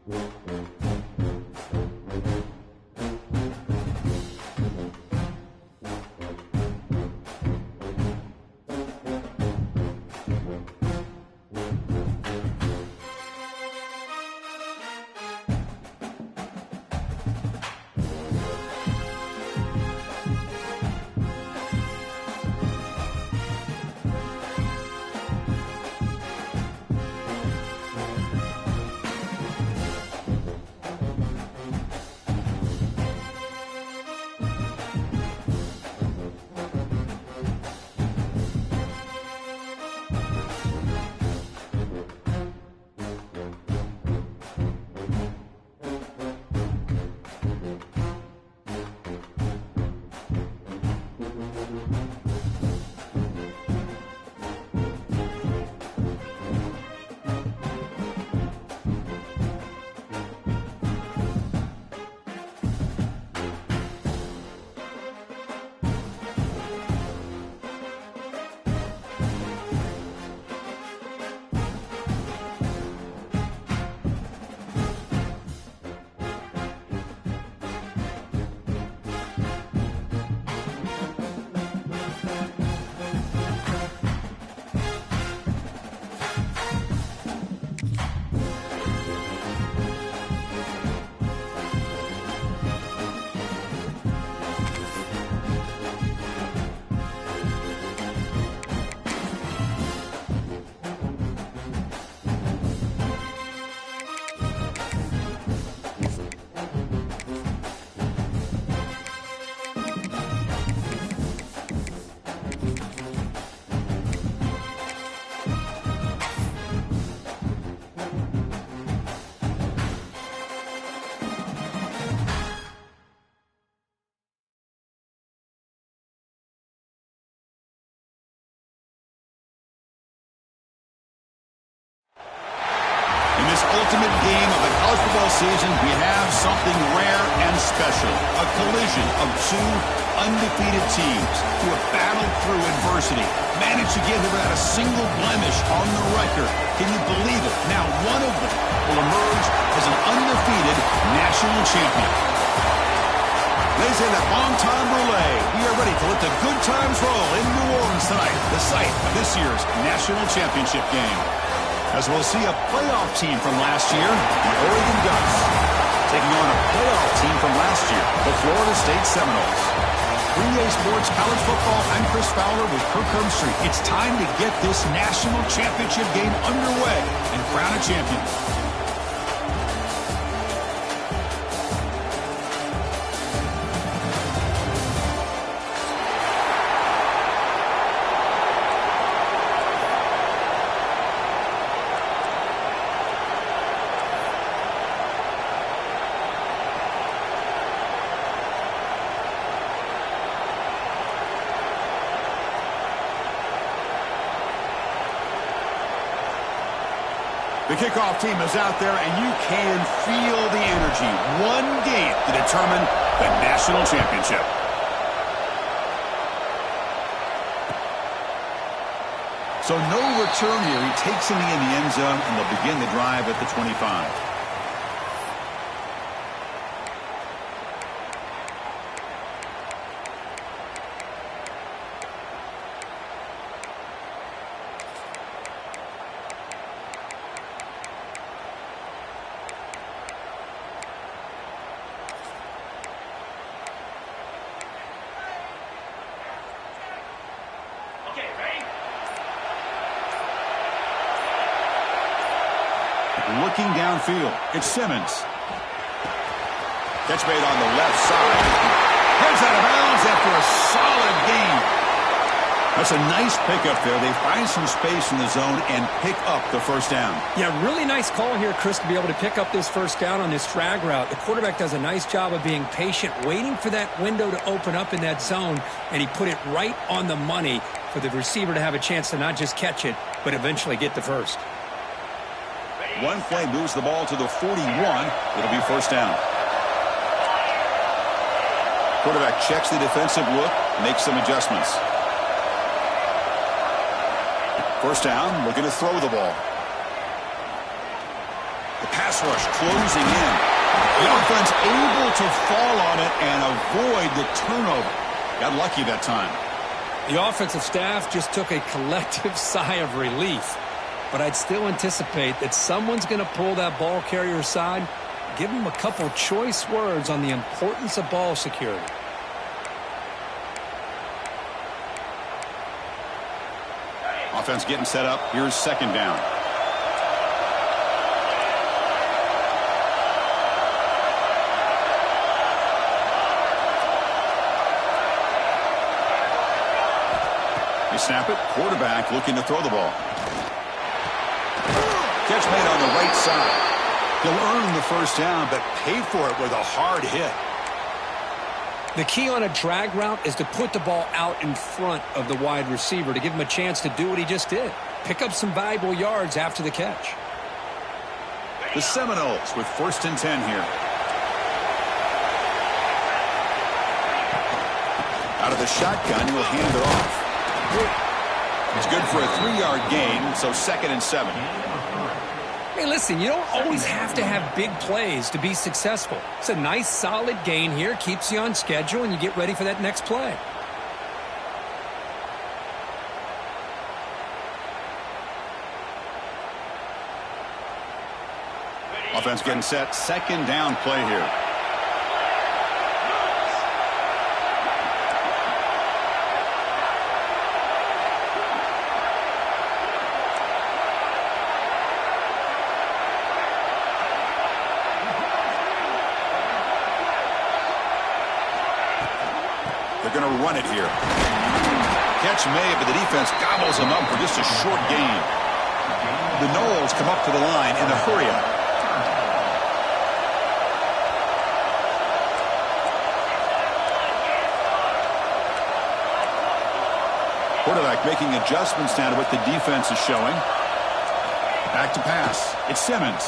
In this ultimate game of the college football season, we have something rare and special. A collision of two undefeated teams who have battled through adversity, managed to get here without a single blemish on the record. Can you believe it? Now one of them will emerge as an undefeated national champion. Ladies and gentlemen, bon time brulee. We are ready to let the good times roll in New Orleans tonight, the site of this year's national championship game. As we'll see a playoff team from last year, the Oregon Ducks, taking on a playoff team from last year, the Florida State Seminoles. 3A Sports College Football, I'm Chris Fowler with Kirk Herbstreit. It's time to get this national championship game underway and crown a champion. The kickoff team is out there, and you can feel the energy. One game to determine the national championship. So no return here. He takes in the end zone, and they'll begin the drive at the 25. Looking downfield, it's Simmons. Catch made on the left side. Heads out of bounds after a solid gain. That's a nice pickup there. They find some space in the zone and pick up the first down. Yeah, really nice call here, Chris, to be able to pick up this first down on this drag route. The quarterback does a nice job of being patient, waiting for that window to open up in that zone, and he put it right on the money for the receiver to have a chance to not just catch it, but eventually get the first. One play moves the ball to the 41. It'll be first down. Quarterback checks the defensive look, makes some adjustments. First down, looking to throw the ball. The pass rush closing in. The offense able to fall on it and avoid the turnover. Got lucky that time. The offensive staff just took a collective sigh of relief. But I'd still anticipate that someone's going to pull that ball carrier aside, give him a couple choice words on the importance of ball security. Offense getting set up. Here's second down. They snap it. Quarterback looking to throw the ball. Catch made on the right side. He'll earn the first down, but pay for it with a hard hit. The key on a drag route is to put the ball out in front of the wide receiver to give him a chance to do what he just did. Pick up some valuable yards after the catch. The Seminoles with 1st and 10 here. Out of the shotgun, he'll hand it off. It's good for a 3-yard gain, so 2nd and 7. Hey, listen, you don't always have to have big plays to be successful. It's a nice, solid gain here. Keeps you on schedule, and you get ready for that next play. Offense getting set. 2nd down play here. They're going to run it here. Catch made, but the defense gobbles him up for just a short gain. The Noles come up to the line in a hurry-up. Quarterback making adjustments now to what the defense is showing. Back to pass. It's Simmons.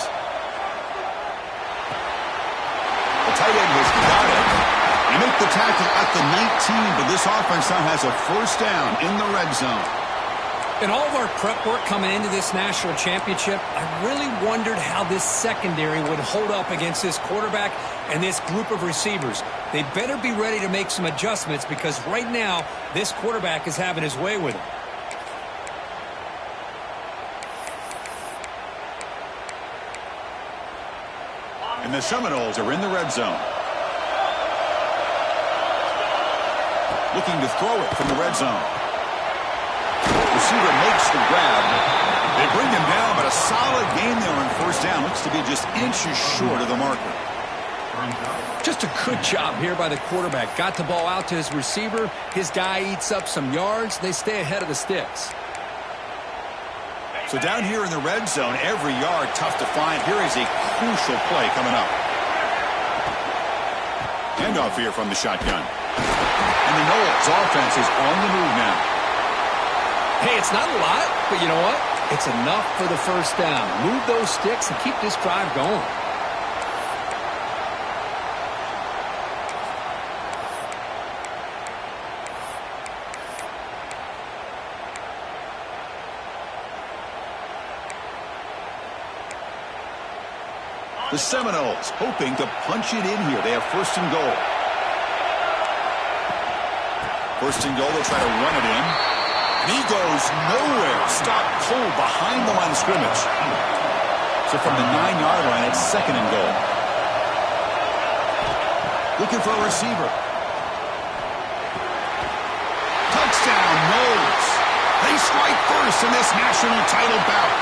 The tight end has got it. They make the tackle at the 19, but this offense now has a first down in the red zone. In all of our prep work coming into this national championship, I really wondered how this secondary would hold up against this quarterback and this group of receivers. They better be ready to make some adjustments because right now, this quarterback is having his way with him. And the Seminoles are in the red zone. Looking to throw it from the red zone. Receiver makes the grab. They bring him down, but a solid gain there on first down. Looks to be just inches short of the marker. Just a good job here by the quarterback. Got the ball out to his receiver. His guy eats up some yards. They stay ahead of the sticks. So down here in the red zone, every yard tough to find. Here is a crucial play coming up. Handoff here from the shotgun. And the Noles offense is on the move now. Hey, it's not a lot, but you know what? It's enough for the first down. Move those sticks and keep this drive going. The Seminoles hoping to punch it in here. They have 1st and goal. 1st and goal, they'll try to run it in. And he goes nowhere. Stop cold behind the line of scrimmage. So from the 9-yard line, it's 2nd and goal. Looking for a receiver. Touchdown, Noles. They strike first in this national title bout.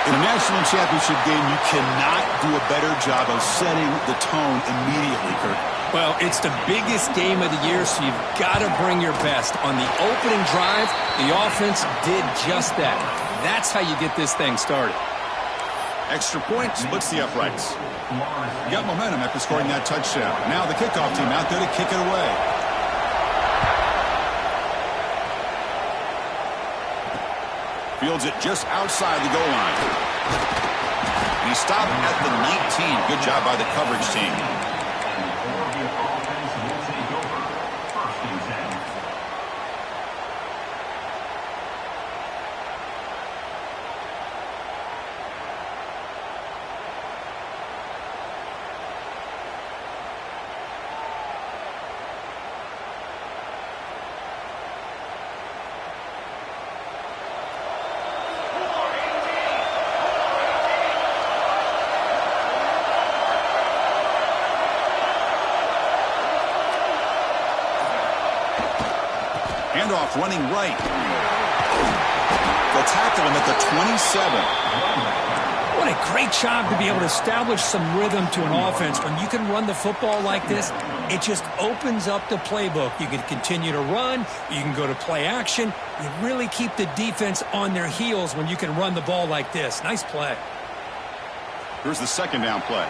In a national championship game, you cannot do a better job of setting the tone immediately, Kirk. Well, it's the biggest game of the year, so you've got to bring your best. On the opening drive, the offense did just that. That's how you get this thing started. Extra point splits the uprights. You got momentum after scoring that touchdown. Now the kickoff team out there to kick it away. Fields it just outside the goal line. And he stopped at the 19. Good job by the coverage team. Handoff running right. They'll tackle him at the 27. What a great job to be able to establish some rhythm to an offense. When you can run the football like this, it just opens up the playbook. You can continue to run. You can go to play action. You really keep the defense on their heels when you can run the ball like this. Nice play. Here's the second down play.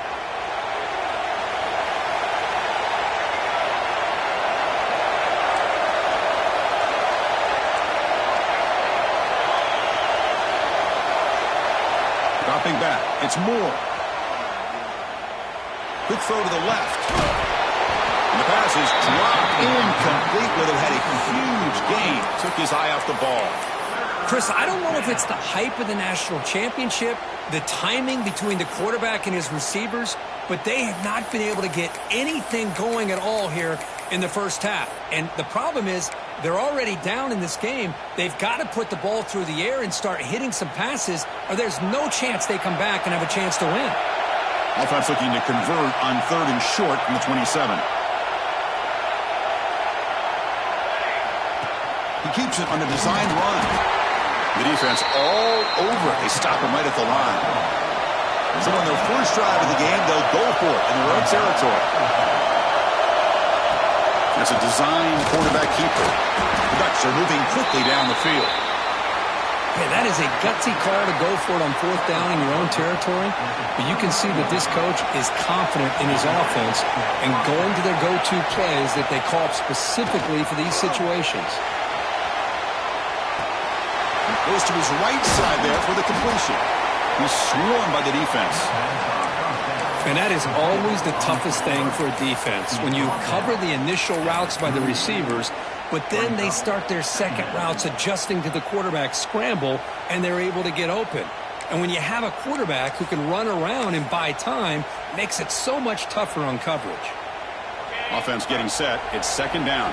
Dropping back. It's Moore. Quick throw to the left. And the pass is dropped incomplete. Would have had a huge gain. Took his eye off the ball. Chris, I don't know if it's the hype of the national championship, the timing between the quarterback and his receivers, but they have not been able to get anything going at all here in the first half. And the problem is they're already down in this game. They've got to put the ball through the air and start hitting some passes, or there's no chance they come back and have a chance to win. Offense looking to convert on 3rd and short from the 27. He keeps it on the design run. The defense all over it. They stop him right at the line. So on their first drive of the game, they'll go for it in the road territory. It's a designed quarterback keeper. The Ducks are moving quickly down the field. Yeah, that is a gutsy call to go for it on 4th down in your own territory. But you can see that this coach is confident in his offense and going to their go-to plays that they call up specifically for these situations. Goes to his right side there for the completion. He's swarmed by the defense. And that is always the toughest thing for a defense, when you cover the initial routes by the receivers, but then they start their second routes adjusting to the quarterback scramble, and they're able to get open. And when you have a quarterback who can run around and buy time, it makes it so much tougher on coverage. Offense getting set. It's 2nd down.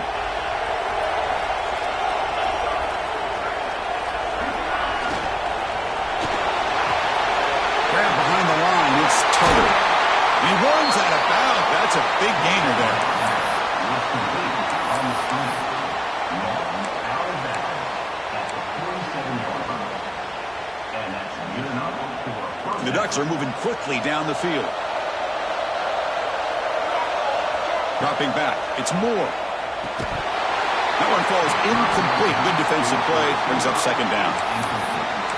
Behind the line, it's Tutter. He runs out of bounds. That's a big gainer there. The Ducks are moving quickly down the field. Dropping back. It's Moore. That one falls incomplete. Good defensive play. Brings up 2nd down.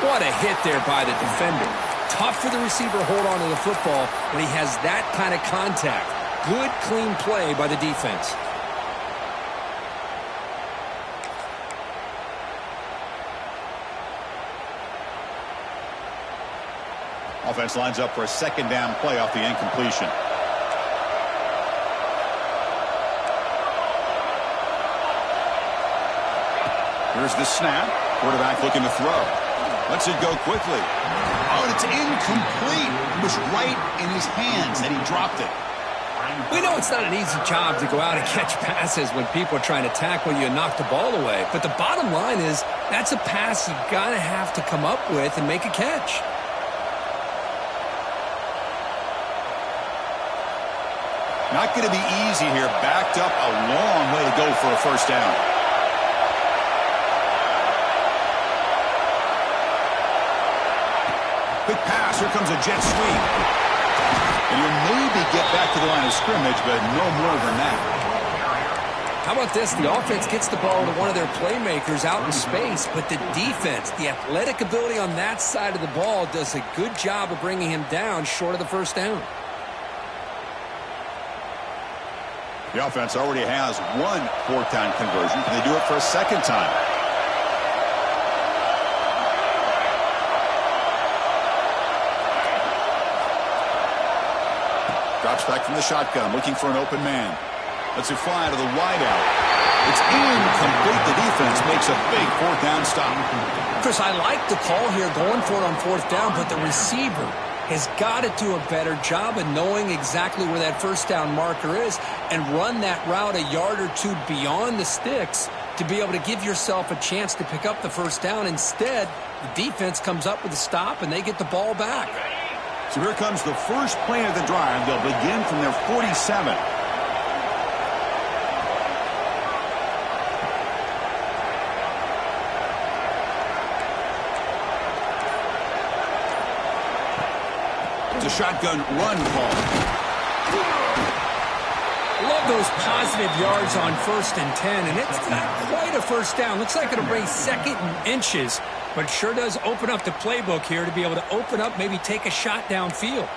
What a hit there by the defender. Tough for the receiver to hold on to the football when he has that kind of contact. Good, clean play by the defense. Offense lines up for a 2nd down play off the incompletion. Here's the snap. Quarterback looking to throw. Lets it go quickly. Oh, and it's incomplete. It was right in his hands, and he dropped it. We know it's not an easy job to go out and catch passes when people are trying to tackle you and knock the ball away. But the bottom line is that's a pass you got to have to come up with and make a catch. Not going to be easy here. Backed up a long way to go for a 1st down. Quick pass. Here comes a jet sweep. And you'll maybe get back to the line of scrimmage, but no more than that. How about this? The offense gets the ball to one of their playmakers out in space, but the defense, the athletic ability on that side of the ball, does a good job of bringing him down short of the 1st down. The offense already has one 4th down conversion. Can they do it for a 2nd time? Drops back from the shotgun, looking for an open man. Lets it fly to the wideout. It's incomplete. The defense makes a big 4th down stop. Chris, I like the call here going for it on 4th down, but the receiver has got to do a better job of knowing exactly where that 1st down marker is and run that route a yard or two beyond the sticks to be able to give yourself a chance to pick up the 1st down. Instead, the defense comes up with a stop and they get the ball back. So here comes the first play of the drive. They'll begin from their 47. shotgun run call. Love those positive yards on 1st and 10, and it's not quite a first down. Looks like it'll bring 2nd and inches, but it sure does open up the playbook here to be able to open up, maybe take a shot downfield.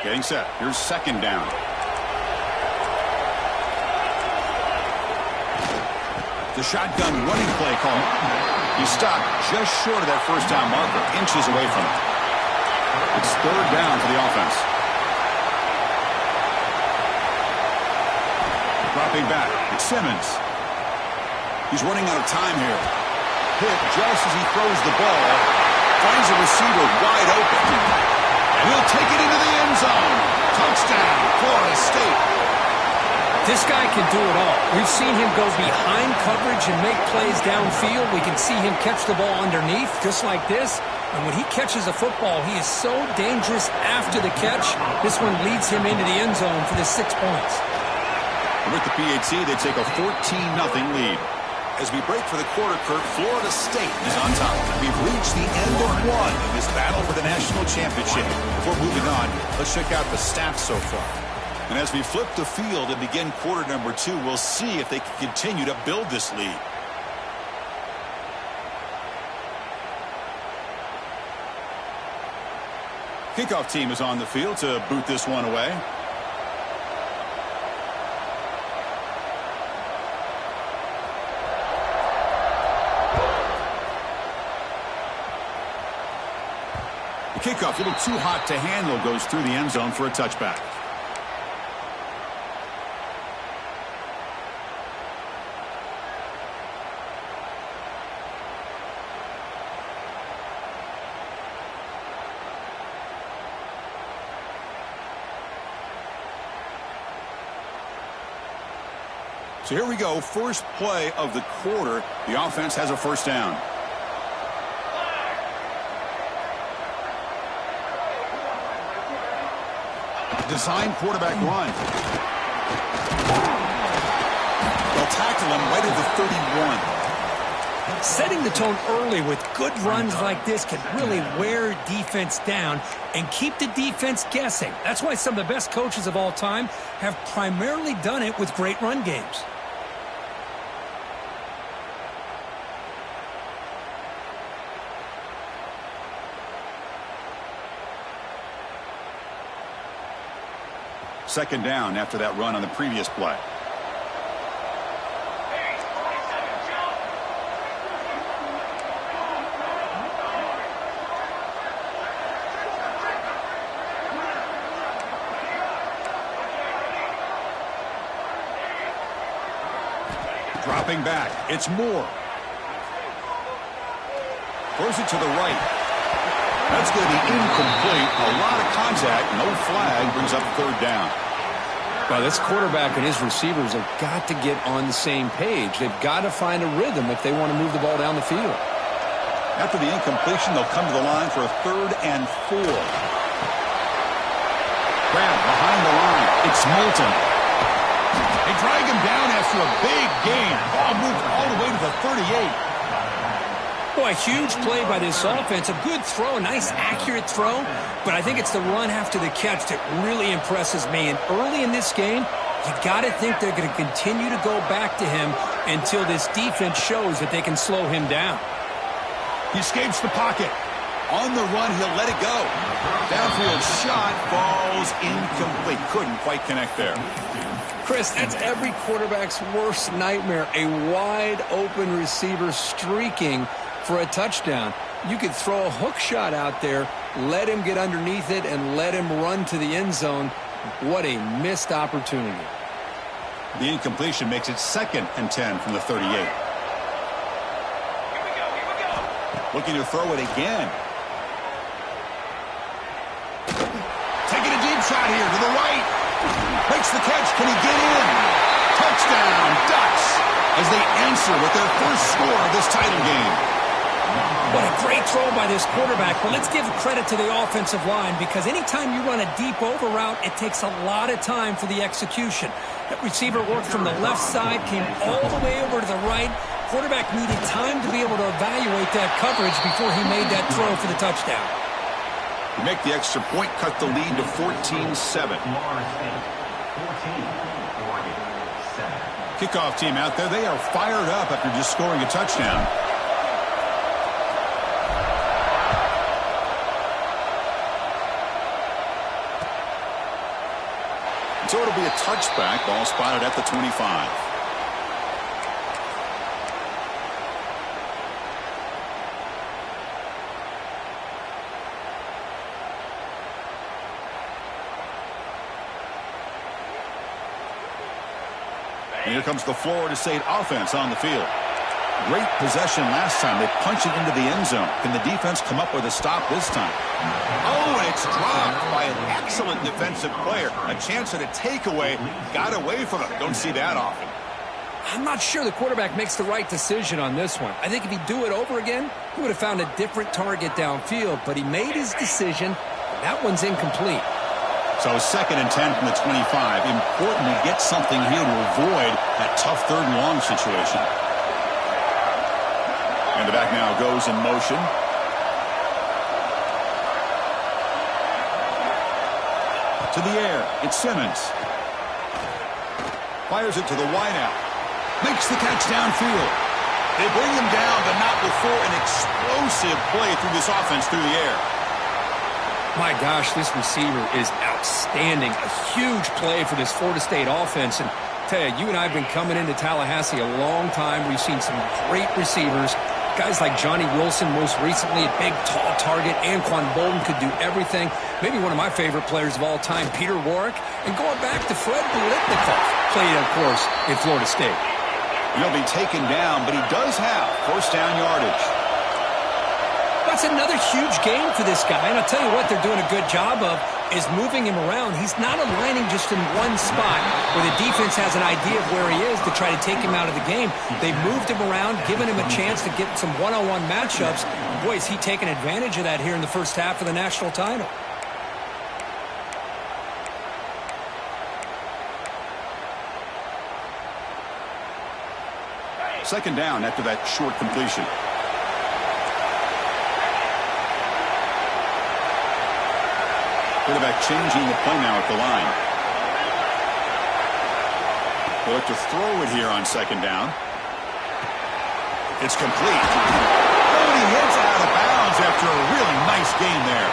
Getting set. Here's 2nd down. The shotgun running play call. He stopped just short of that first down marker, inches away from it. It's 3rd down for the offense. Dropping back, it's Simmons. He's running out of time here. Hit just as he throws the ball. Finds a receiver wide open. And he'll take it into the end zone. Touchdown, Florida State. This guy can do it all. We've seen him go behind coverage and make plays downfield. We can see him catch the ball underneath, just like this. And when he catches a football, he is so dangerous after the catch. This one leads him into the end zone for the 6 points. With the PAT, they take a 14-0 lead. As we break for the quarter, Kurt, Florida State is on top. We've reached the end of one in this battle for the national championship. Before moving on, let's check out the stats so far. And as we flip the field and begin quarter number 2, we'll see if they can continue to build this lead. Kickoff team is on the field to boot this one away. The kickoff, a little too hot to handle, goes through the end zone for a touchback. So here we go, first play of the quarter. The offense has a first down. Design quarterback run. They'll tackle him right at the 31. Setting the tone early with good runs like this can really wear defense down and keep the defense guessing. That's why some of the best coaches of all time have primarily done it with great run games. Second down after that run on the previous play. Dropping back, it's Moore. Throws it to the right. That's going to be incomplete. A lot of contact, no flag, brings up 3rd down. Well, this quarterback and his receivers have got to get on the same page. They've got to find a rhythm if they want to move the ball down the field. After the incompletion, they'll come to the line for a 3rd and 4. Grab behind the line. It's Moulton. They drag him down after a big gain. Ball moved all the way to the 38. Boy, a huge play by this offense. A good throw, a nice accurate throw. But I think it's the run after the catch that really impresses me. And early in this game, you got to think they're going to continue to go back to him until this defense shows that they can slow him down. He escapes the pocket. On the run, he'll let it go. Downfield shot falls incomplete. Couldn't quite connect there. Chris, that's every quarterback's worst nightmare. A wide open receiver streaking for a touchdown. You could throw a hook shot out there, let him get underneath it, and let him run to the end zone. What a missed opportunity. The incompletion makes it 2nd and 10 from the 38. Looking to throw it again. Taking a deep shot here to the right. Makes the catch. Can he get in? Touchdown, Ducks, as they answer with their first score of this title game. What a great throw by this quarterback. But let's give credit to the offensive line, because anytime you run a deep over route, it takes a lot of time for the execution. That receiver worked from the left side, came all the way over to the right. Quarterback needed time to be able to evaluate that coverage before he made that throw for the touchdown. To make the extra point, cut the lead to 14-7. Kickoff team out there. They are fired up after just scoring a touchdown. So it'll be a touchback. Ball spotted at the 25. And here comes the Florida State offense on the field. Great possession last time. They punched it into the end zone. Can the defense come up with a stop this time? Oh, and it's dropped by an excellent defensive player. A chance at a takeaway. Got away from it. Don't see that often. I'm not sure the quarterback makes the right decision on this one. I think if he'd do it over again, he would have found a different target downfield. But he made his decision. That one's incomplete. So 2nd and 10 from the 25. Important to get something here to avoid that tough 3rd and long situation. And the back now goes in motion. To the air. It's Simmons. Fires it to the wideout. Makes the catch downfield. They bring him down, but not before an explosive play through this offense through the air. My gosh, this receiver is outstanding. A huge play for this Florida State offense. And tell you, you and I have been coming into Tallahassee a long time. We've seen some great receivers. Guys like Johnny Wilson, most recently, a big, tall target. Anquan Bolden could do everything. Maybe one of my favorite players of all time, Peter Warrick. And going back to Fred Biletnikoff, played, of course, in Florida State. He'll be taken down, but he does have 1st down yardage. That's another huge game for this guy. And I'll tell you what they're doing a good job of is moving him around. He's not aligning just in one spot where the defense has an idea of where he is to try to take him out of the game. They've moved him around, given him a chance to get some one-on-one matchups. Boy, is he taking advantage of that here in the first half of the national title. Second down after that short completion. Quarterback changing the play now at the line. They'll look to throw it here on 2nd down. It's complete. Oh, and he hits out of bounds after a really nice game there.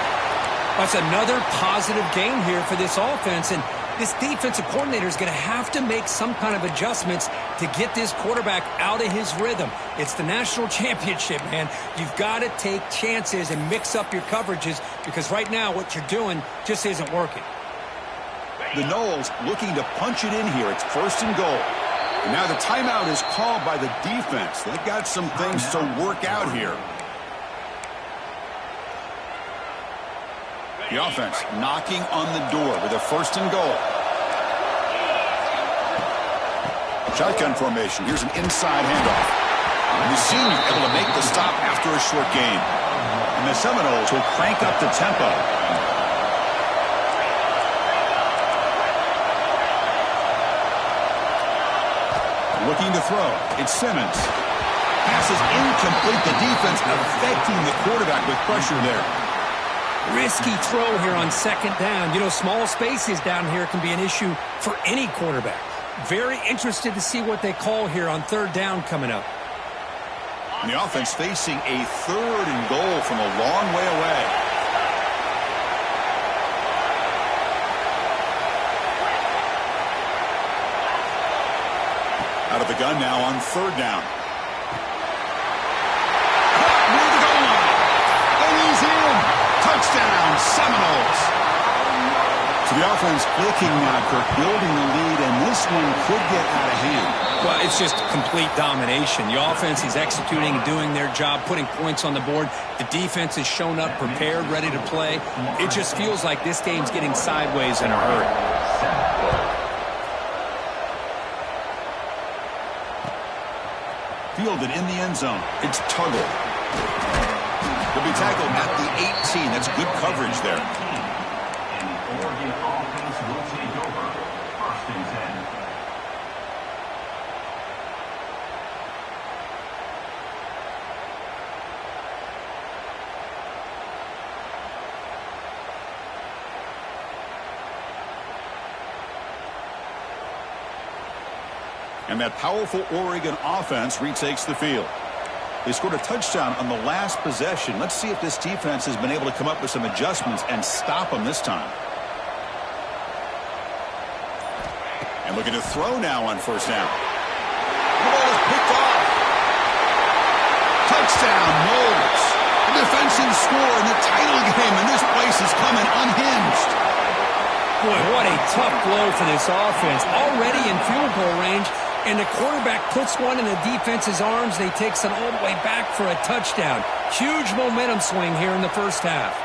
That's another positive game here for this offense. And this defensive coordinator is going to have to make some kind of adjustments to get this quarterback out of his rhythm. It's the national championship, man. You've got to take chances and mix up your coverages because right now what you're doing just isn't working. The Noles looking to punch it in here. It's 1st and goal. And now the timeout is called by the defense. They've got some things to work out here. The offense knocking on the door with a 1st and goal. Shotgun formation. Here's an inside handoff. The senior able to make the stop after a short game. And the Seminoles will crank up the tempo. Looking to throw. It's Simmons. Pass is incomplete. The defense affecting the quarterback with pressure there. Risky throw here on 2nd down. You know, small spaces down here can be an issue for any quarterback. Very interested to see what they call here on 3rd down coming up. And the offense facing a 3rd and goal from a long way away. Out of the gun now on 3rd down. Near the goal line. And he's in. Touchdown, Seminoles. So the offense clicking now, Kirk, building the lead, and this one could get out of hand. Well, it's just complete domination. The offense is executing and doing their job, putting points on the board. The defense has shown up, prepared, ready to play. It just feels like this game's getting sideways in a hurry. Fielded in the end zone. It's Tuggle. He'll be tackled at the 18. That's good coverage there. And the Oregon offense will take over 1st and 10. And that powerful Oregon offense retakes the field. They scored a touchdown on the last possession. Let's see if this defense has been able to come up with some adjustments and stop them this time. And looking to throw now on first down. The ball is picked off. Touchdown, Knowles. A defensive score in the title game, and this place is coming unhinged. Boy, what a tough blow for this offense. Already in field goal range, and the quarterback puts one in the defense's arms. They takes it all the way back for a touchdown. Huge momentum swing here in the first half.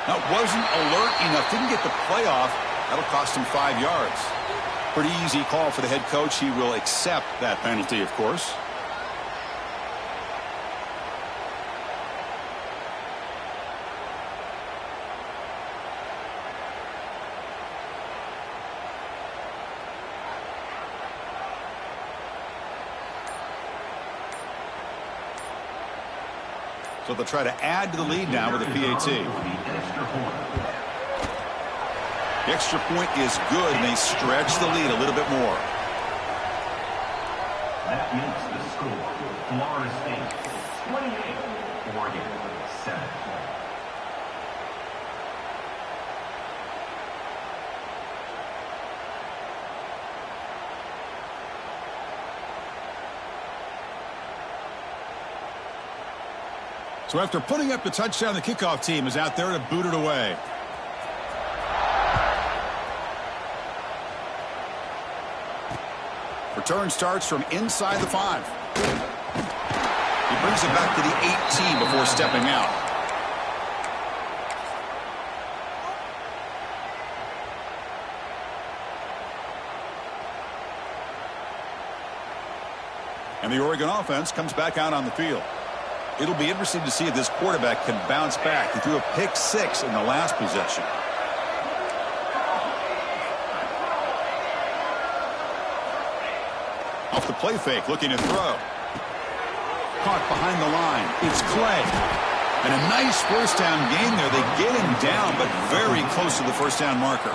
Now, wasn't alert enough, didn't get the play off. That'll cost him 5 yards. Pretty easy call for the head coach. He will accept that penalty, of course. So they'll try to add to the lead now with a PAT. The extra point is good, and they stretch the lead a little bit more. That makes the score. Florida State 28, Oregon 7. So after putting up the touchdown, the kickoff team is out there to boot it away. Return starts from inside the 5. He brings it back to the 18 before stepping out. And the Oregon offense comes back out on the field. It'll be interesting to see if this quarterback can bounce back. He threw a pick 6 in the last possession. Off the play fake, looking to throw. Caught behind the line. It's Clay. And a nice first down gain there. They get him down, but very close to the first down marker.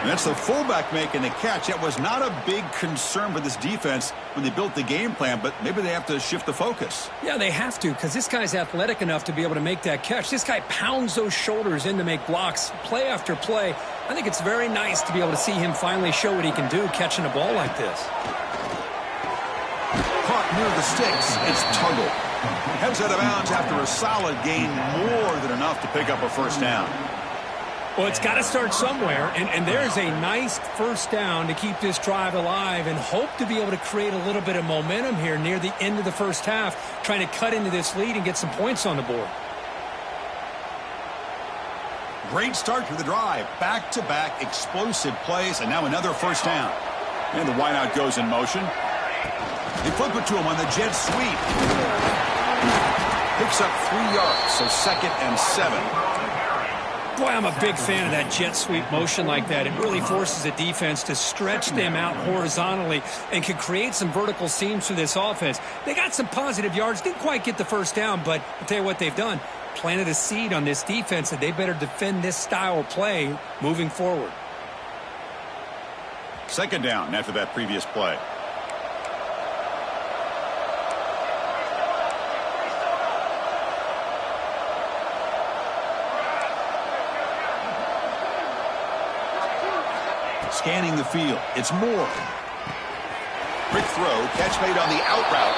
And that's the fullback making the catch. That was not a big concern for this defense when they built the game plan, but maybe they have to shift the focus. Yeah, they have to, because this guy's athletic enough to be able to make that catch. This guy pounds those shoulders in to make blocks play after play. I think it's very nice to be able to see him finally show what he can do catching a ball like this. Caught near the sticks. It's Tuggle. Heads out of bounds after a solid gain, more than enough to pick up a first down. Well, it's got to start somewhere, and there's a nice first down to keep this drive alive and hope to be able to create a little bit of momentum here near the end of the first half, trying to cut into this lead and get some points on the board. Great start to the drive. Back-to-back explosive plays, and now another first down. And the wideout goes in motion. They flip it to him on the jet sweep. Picks up 3 yards, so 2nd and 7. Boy, I'm a big fan of that jet sweep motion like that. It really forces the defense to stretch them out horizontally and can create some vertical seams for this offense. They got some positive yards, didn't quite get the first down, but I'll tell you what they've done. Planted a seed on this defense that they better defend this style of play moving forward. 2nd down after that previous play. Scanning the field. It's Moore. Quick throw. Catch made on the out route.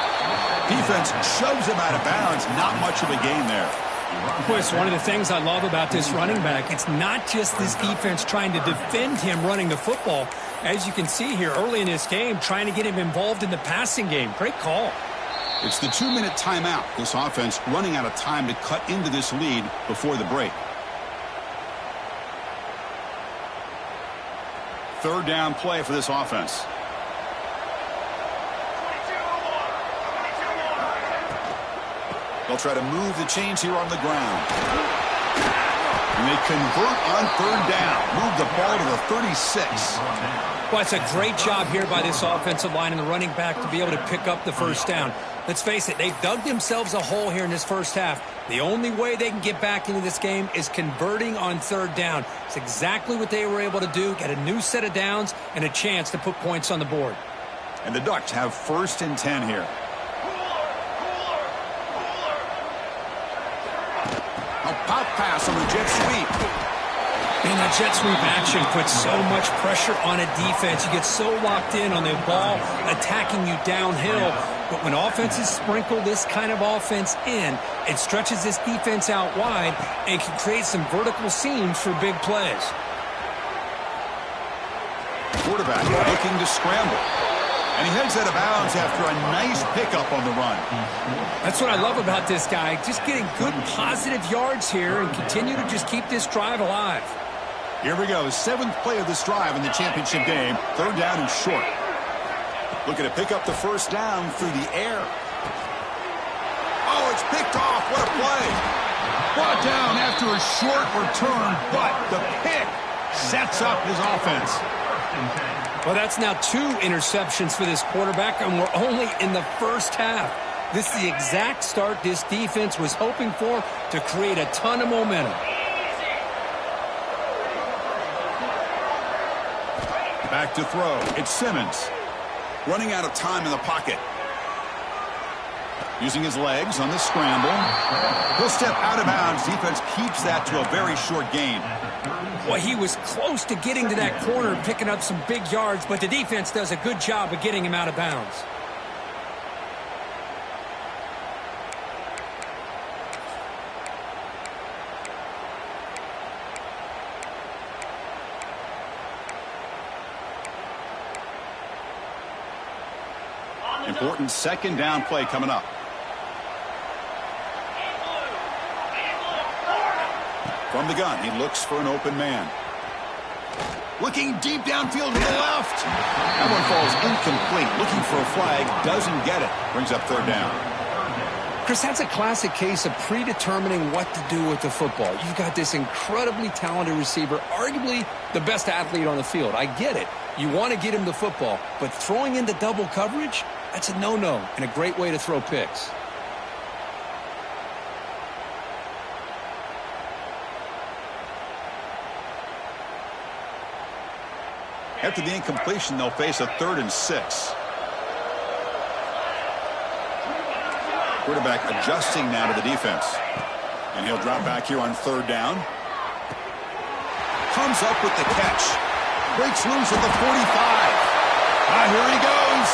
Defense shoves him out of bounds. Not much of a gain there. Boy, it's one of the things I love about this running back. It's not just this defense trying to defend him running the football. As you can see here early in this game, trying to get him involved in the passing game. Great call. It's the 2-minute timeout. This offense running out of time to cut into this lead before the break. 3rd down play for this offense. They'll try to move the chains here on the ground. And they convert on third down. Move the ball to the 36. Well, it's a great job here by this offensive line and the running back to be able to pick up the first down. Let's face it, they've dug themselves a hole here in this first half. The only way they can get back into this game is converting on third down. It's exactly what they were able to do, get a new set of downs and a chance to put points on the board. And the Ducks have 1st and 10 here. A pop pass on the jet sweep. Man, that jet sweep action puts so much pressure on a defense. You get so locked in on the ball attacking you downhill. But when offenses sprinkle this kind of offense in, it stretches this defense out wide and can create some vertical seams for big plays. Quarterback looking to scramble. And he heads out of bounds after a nice pickup on the run. That's what I love about this guy. Just getting good positive yards here and continue to just keep this drive alive. Here we go. 7th play of this drive in the championship game. 3rd down and short. Looking to pick up the first down through the air. Oh, it's picked off. What a play. Brought down after a short return, but the pick sets up his offense. Well, that's now 2 interceptions for this quarterback, and we're only in the first half. This is the exact start this defense was hoping for to create a ton of momentum. Back to throw. It's Simmons. Running out of time in the pocket. Using his legs on the scramble. He'll step out of bounds. Defense keeps that to a very short gain. Well, he was close to getting to that corner and picking up some big yards, but the defense does a good job of getting him out of bounds. Important 2nd down play coming up. From the gun, he looks for an open man. Looking deep downfield to the left. That one falls incomplete. Looking for a flag. Doesn't get it. Brings up 3rd down. Chris, that's a classic case of predetermining what to do with the football. You've got this incredibly talented receiver, arguably the best athlete on the field. I get it. You want to get him the football, but throwing into double coverage, that's a no-no and a great way to throw picks. After the incompletion, they'll face a 3rd and 6. Quarterback adjusting now to the defense. And he'll drop back here on 3rd down. Comes up with the catch. Breaks loose at the 45. Here he goes.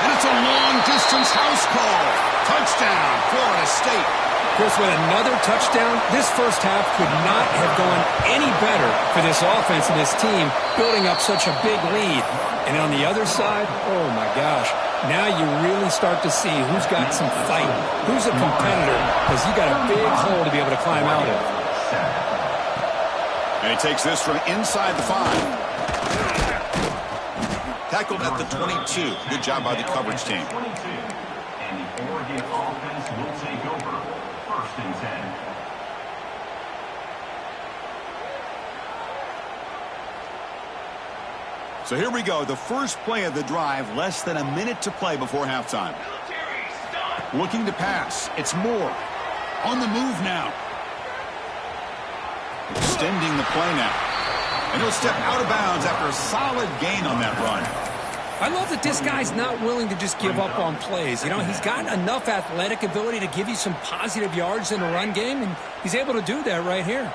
And it's a long-distance house call. Touchdown, Florida State. Chris, with another touchdown, this first half could not have gone any better for this offense and this team, building up such a big lead. And on the other side, oh my gosh, now you really start to see who's got some fight, who's a competitor, because you got a big hole to be able to climb out of. And he takes this from inside the 5. Tackled at the 22. Good job by the coverage team. And the Oregon offense will take over. 1st and 10. So here we go. The first play of the drive. Less than a minute to play before halftime. Looking to pass. It's Moore. On the move now. Extending the play now. And he'll step out of bounds after a solid gain on that run. I love that this guy's not willing to just give up on plays. You know, he's got enough athletic ability to give you some positive yards in the run game, and he's able to do that right here.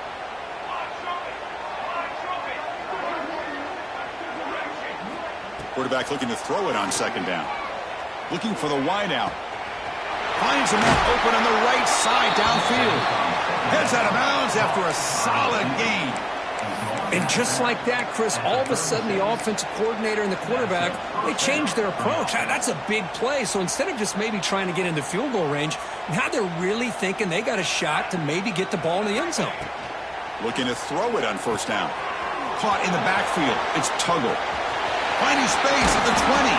Quarterback looking to throw it on 2nd down. Looking for the wide out. Finds him open on the right side downfield. Heads out of bounds after a solid gain. And just like that, Chris, all of a sudden the offensive coordinator and the quarterback, they changed their approach. That's a big play. So instead of just maybe trying to get into field goal range, now they're really thinking they got a shot to maybe get the ball in the end zone. Looking to throw it on 1st down. Caught in the backfield. It's Tuggle. Finding space at the 20.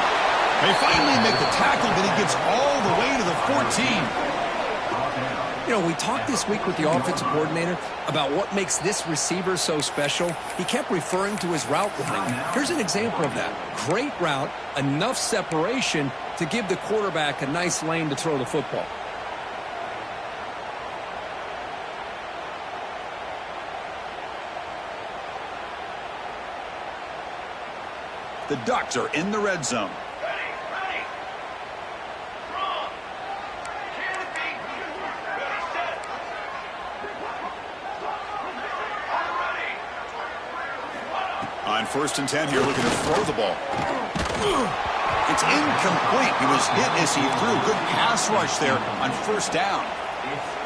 They finally make the tackle, but he gets all the way to the 14. You know, we talked this week with the offensive coordinator about what makes this receiver so special. He kept referring to his route running. Here's an example of that. Great route, enough separation to give the quarterback a nice lane to throw the football. The Ducks are in the red zone. On 1st and 10 here, looking to throw the ball. It's incomplete. He was hit as he threw. Good pass rush there on 1st down.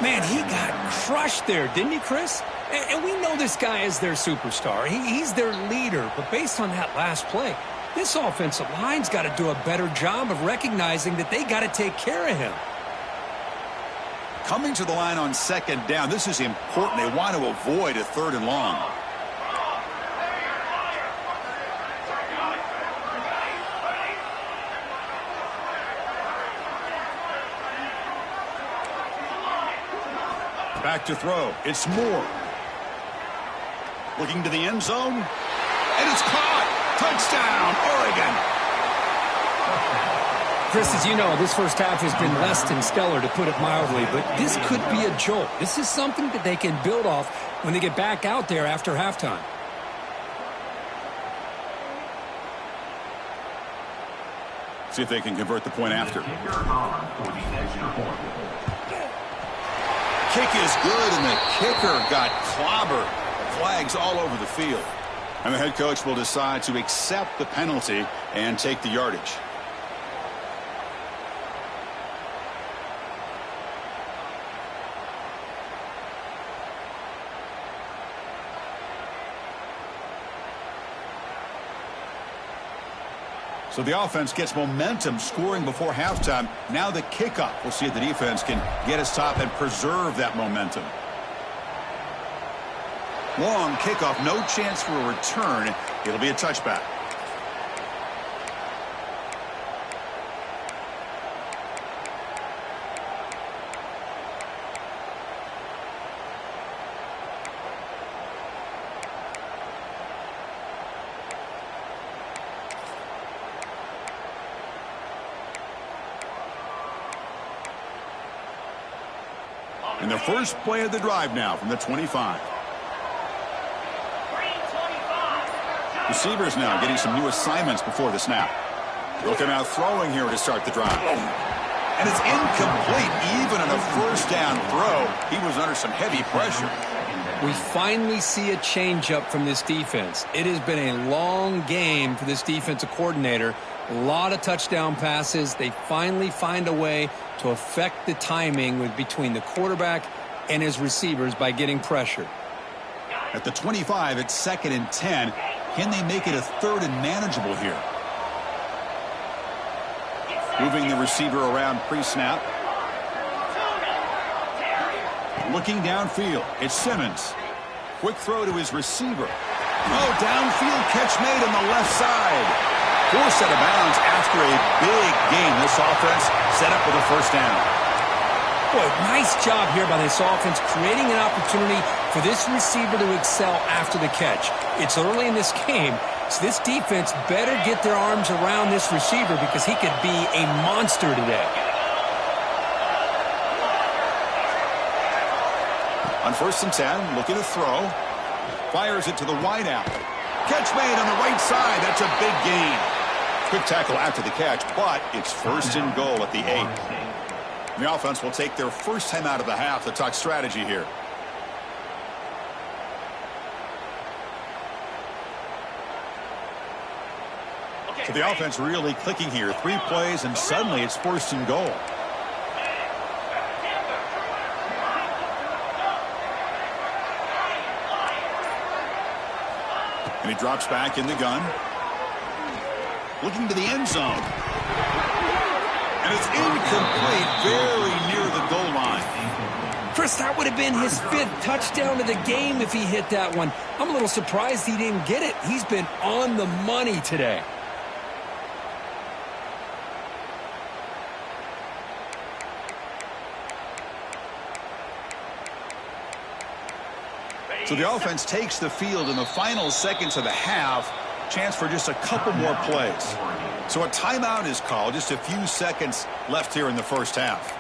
Man, he got crushed there, didn't he, Chris? And we know this guy is their superstar. He's their leader. But based on that last play, this offensive line's got to do a better job of recognizing that they got to take care of him. Coming to the line on 2nd down, this is important. They want to avoid a 3rd and long. Back to throw. It's Moore. Looking to the end zone. And it's caught. Touchdown, Oregon. Chris, as you know, this first half has been less than stellar, to put it mildly, but this could be a jolt. This is something that they can build off when they get back out there after halftime. See if they can convert the point after. Kick is good, and the kicker got clobbered. Flags all over the field. And the head coach will decide to accept the penalty and take the yardage. So the offense gets momentum scoring before halftime. Now the kickoff. We'll see if the defense can get us top and preserve that momentum. Long kickoff, no chance for a return. It'll be a touchback. And the first play of the drive now from the 25. Receivers now getting some new assignments before the snap. Looking out throwing here to start the drive. And it's incomplete. Even on a 1st down throw, he was under some heavy pressure. We finally see a changeup from this defense. It has been a long game for this defensive coordinator. A lot of touchdown passes. They finally find a way to affect the timing between the quarterback and his receivers by getting pressure. At the 25, it's 2nd and 10. Can they make it a 3rd and manageable here? Moving the receiver around pre-snap. Looking downfield, it's Simmons. Quick throw to his receiver. Oh, downfield catch made on the left side. Forced out of bounds after a big game. This offense set up with a 1st down. Boy, nice job here by this offense, creating an opportunity for this receiver to excel after the catch. It's early in this game, so this defense better get their arms around this receiver because he could be a monster today. On 1st and 10, looking to throw. Fires it to the wide out. Catch made on the right side. That's a big gain. Quick tackle after the catch, but it's 1st and goal at the 8. The offense will take their first time out of the half to talk strategy here. So the offense really clicking here. 3 plays, and suddenly it's 1st and goal. And he drops back in the gun. Looking to the end zone. And it's incomplete, very near the goal line. Chris, that would have been his 5th touchdown of the game if he hit that one. I'm a little surprised he didn't get it. He's been on the money today. So the offense takes the field in the final seconds of the half. Chance for just a couple more plays. So a timeout is called. Just a few seconds left here in the first half.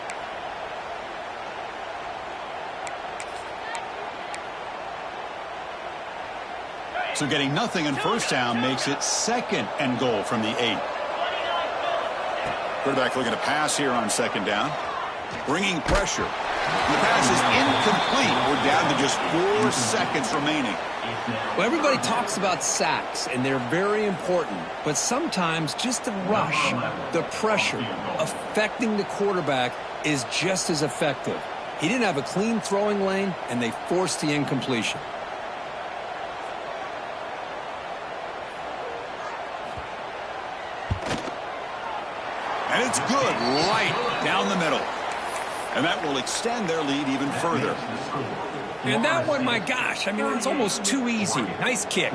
So getting nothing in first down makes it 2nd and goal from the 8. Quarterback looking to pass here on 2nd down. Bringing pressure. The pass is incomplete. We're down to just 4 seconds remaining. Well, everybody talks about sacks, and they're very important. But sometimes just the rush, the pressure, affecting the quarterback is just as effective. He didn't have a clean throwing lane, and they forced the incompletion. And it's good, right down the middle. And that will extend their lead even further. And that one, my gosh, I mean, it's almost too easy. Nice kick.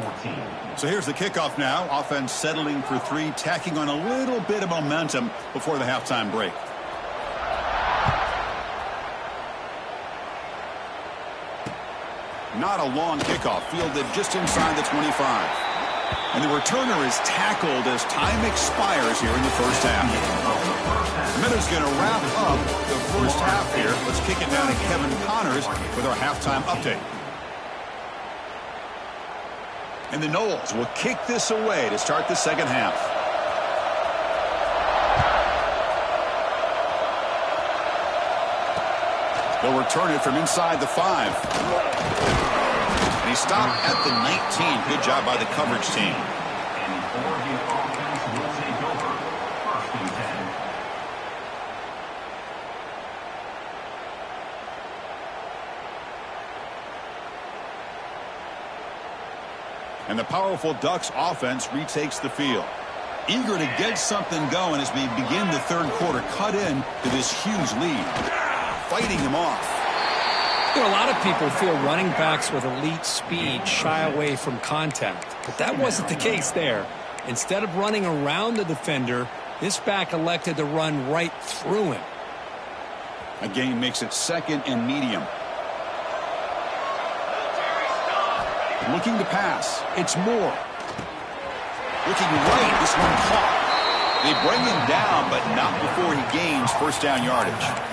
So here's the kickoff now. Offense settling for 3, tacking on a little bit of momentum before the halftime break. Not a long kickoff, fielded just inside the 25. And the returner is tackled as time expires here in the first half. The minute's going to wrap up the first half here. Let's kick it down to Kevin Connors with our halftime update. And the Noles will kick this away to start the second half. They'll return it from inside the 5. And he stopped at the 19. Good job by the coverage team. And the Oregon offense will take over. 1st and 10. And the powerful Ducks offense retakes the field. Eager to get something going as we begin the third quarter. Cut in to this huge lead. Fighting him off. You know, a lot of people feel running backs with elite speed shy away from contact. But that wasn't the case there. Instead of running around the defender, this back elected to run right through him. A gain makes it 2nd and medium. Looking to pass. It's Moore. Looking right. This one caught. They bring him down, but not before he gains first down yardage.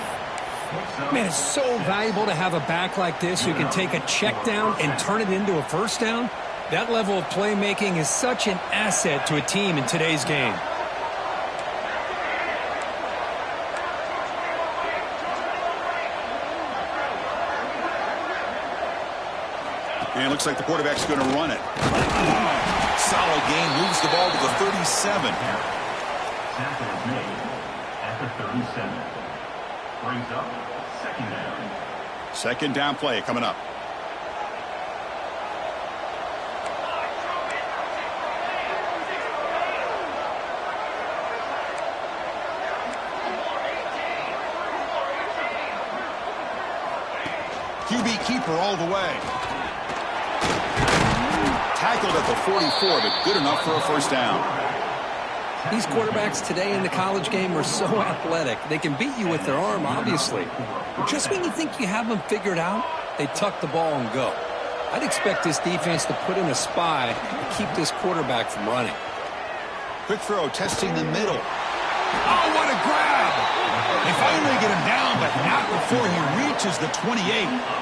Man, it's so valuable to have a back like this who can take a check down and turn it into a first down. That level of playmaking is such an asset to a team in today's game. And it looks like the quarterback's going to run it. Solid gain, moves the ball to the 37. Tackle is made at the 37. Brings up 2nd down. 2nd down play coming up. QB keeper all the way. Tackled at the 44, but good enough for a first down. These quarterbacks today in the college game are so athletic. They can beat you with their arm, obviously. But just when you think you have them figured out, they tuck the ball and go. I'd expect this defense to put in a spy to keep this quarterback from running. Quick throw, testing the middle. Oh, what a grab! They finally get him down, but not before he reaches the 28.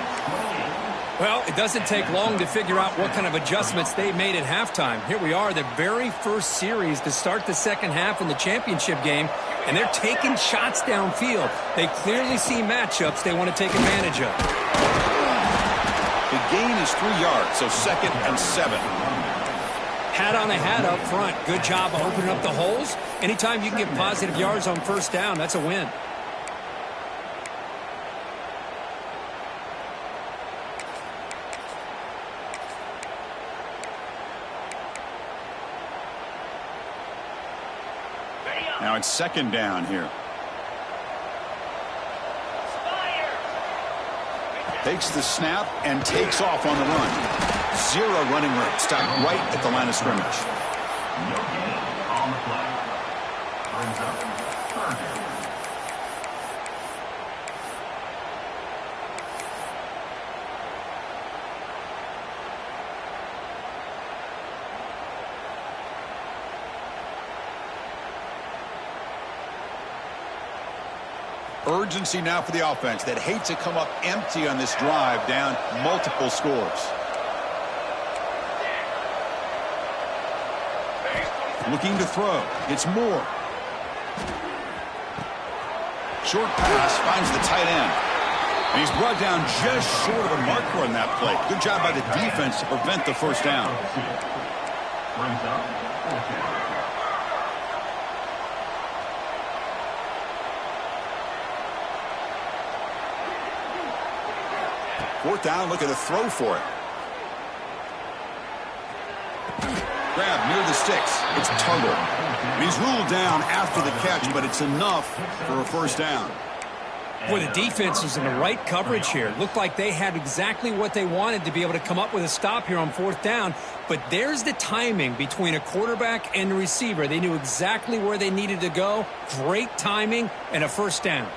Well, it doesn't take long to figure out what kind of adjustments they made at halftime. Here we are, the very first series to start the second half in the championship game, and they're taking shots downfield. They clearly see matchups they want to take advantage of. The gain is 3 yards, so 2nd and 7. Hat on a hat up front. Good job of opening up the holes. Anytime you can get positive yards on first down, that's a win. Now it's 2nd down here. Takes the snap and takes off on the run. 0 running room. Stopped right at the line of scrimmage. No gain on the play. Brings up 3rd down. Urgency now for the offense that hates to come up empty on this drive, down multiple scores. Looking to throw. It's Moore. Short pass finds the tight end. And he's brought down just short of a marker on that play. Good job by the defense to prevent the first down. Brings up fourth down. Fourth down, look at a throw for it. Grab near the sticks. It's Tuttle. He's ruled down after the catch, but it's enough for a first down. Boy, the defense was in the right coverage here. Looked like they had exactly what they wanted to be able to come up with a stop here on fourth down. But there's the timing between a quarterback and the receiver. They knew exactly where they needed to go. Great timing and a first down.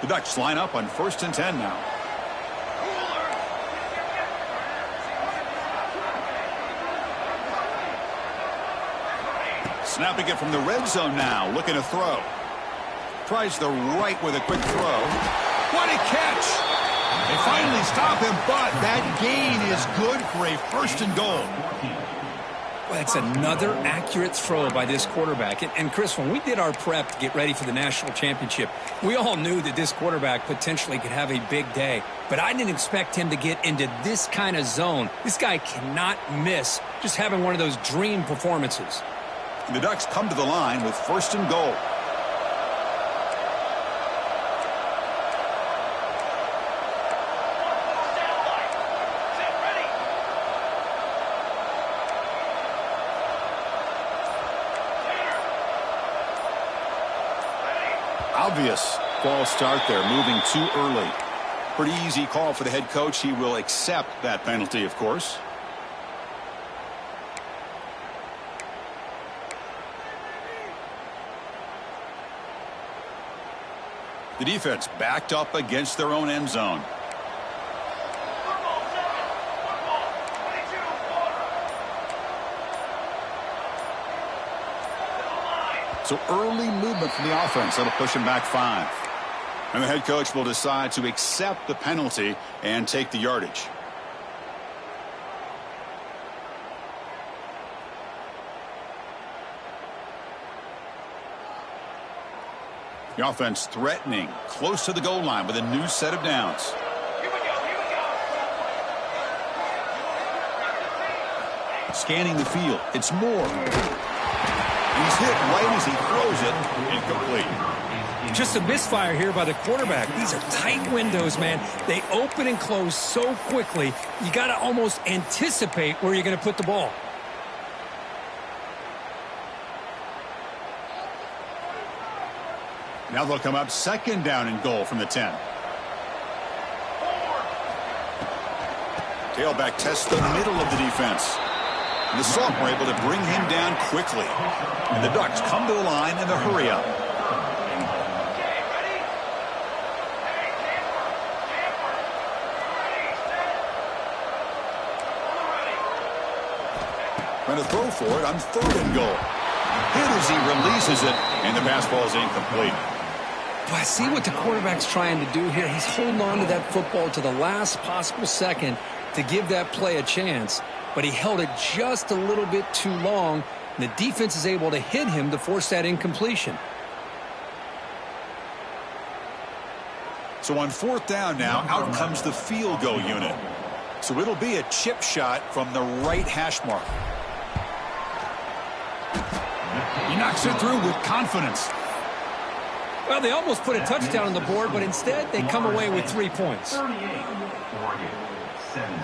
The Ducks line up on 1st and 10 now. Snapping it from the red zone now, looking to throw. Tries the right with a quick throw. What a catch! They finally stop him, but that gain is good for a 1st and goal. Well, that's another accurate throw by this quarterback. And Chris, when we did our prep to get ready for the national championship, we all knew that this quarterback potentially could have a big day. But I didn't expect him to get into this kind of zone. This guy cannot miss just having one of those dream performances. And the Ducks come to the line with 1st and goal. Obvious false start there, moving too early. Pretty easy call for the head coach. He will accept that penalty, of course. The defense backed up against their own end zone. So early movement from the offense. That'll push him back 5. And the head coach will decide to accept the penalty and take the yardage. The offense threatening, close to the goal line with a new set of downs. Scanning the field. It's Moore. He's hit right as he throws it. Incomplete. Just a misfire here by the quarterback. These are tight windows, man. They open and close so quickly. You got to almost anticipate where you're going to put the ball. Now they'll come up 2nd down and goal from the 10. Tailback tests the middle of the defense. And the Salt were able to bring him down quickly. And the Ducks come to the line in the hurry up. Going to throw for it on 3rd and goal. Hit as he releases it, and the pass ball is incomplete. Well, I see what the quarterback's trying to do here. He's holding on to that football to the last possible second to give that play a chance. But he held it just a little bit too long, and the defense is able to hit him to force that incompletion. So on 4th down now, out comes the field goal unit. So it'll be a chip shot from the right hash mark. He knocks it through with confidence. Well, they almost put a touchdown on the board, but instead they come away with 3 points. 38, Oregon, 17.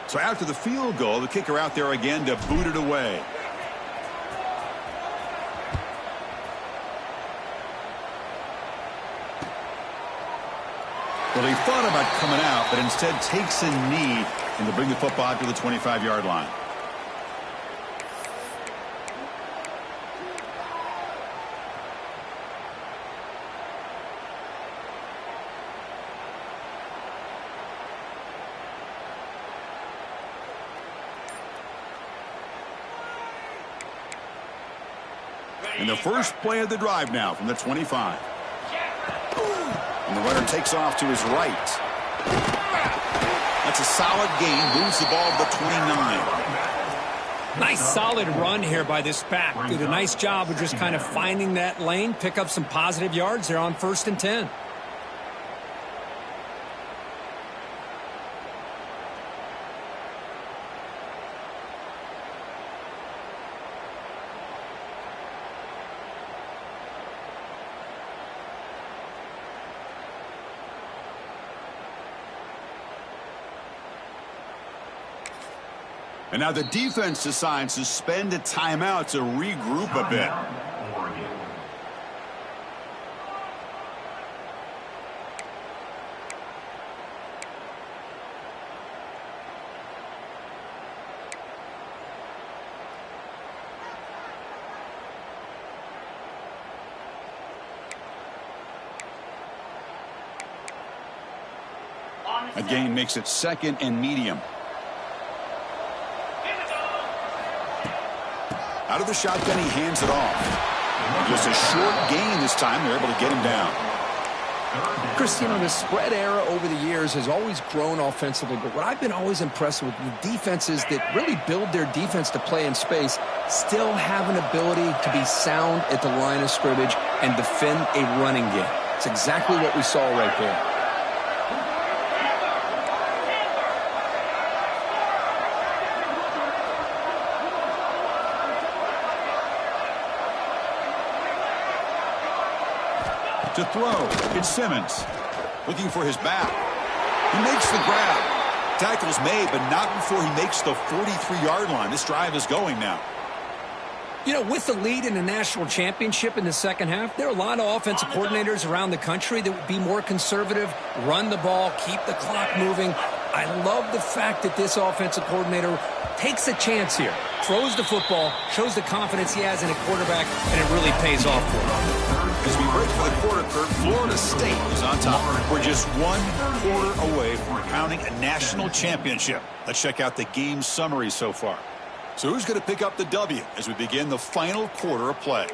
So after the field goal, the kicker out there again to boot it away. Well, he thought about coming out, but instead takes a knee and to bring the football out to the 25-yard line. And the first play of the drive now from the 25. And the runner takes off to his right. That's a solid gain. Moves the ball to the 29. Nice solid run here by this back. Did a nice job of just kind of finding that lane, pick up some positive yards there on 1st and 10. And now the defense decides to spend a timeout to regroup a bit. A gain makes it 2nd and medium. Out of the shotgun, he hands it off. Just a short gain this time. They're able to get him down. Chris, you know, the spread era over the years has always grown offensively, but what I've been always impressed with the defenses that really build their defense to play in space still have an ability to be sound at the line of scrimmage and defend a running game. It's exactly what we saw right there. To throw, it's Simmons. Looking for his back. He makes the grab. Tackle's made, but not before he makes the 43-yard line. This drive is going now. You know, with the lead in the national championship in the second half, there are a lot of offensive coordinators around the country that would be more conservative, run the ball, keep the clock moving. I love the fact that this offensive coordinator takes a chance here, throws the football, shows the confidence he has in a quarterback, and it really pays off for him. As we break for the quarter, Kurt, Florida State is on top. We're just 1 quarter away from crowning a national championship. Let's check out the game summary so far. So who's going to pick up the W as we begin the final quarter of play?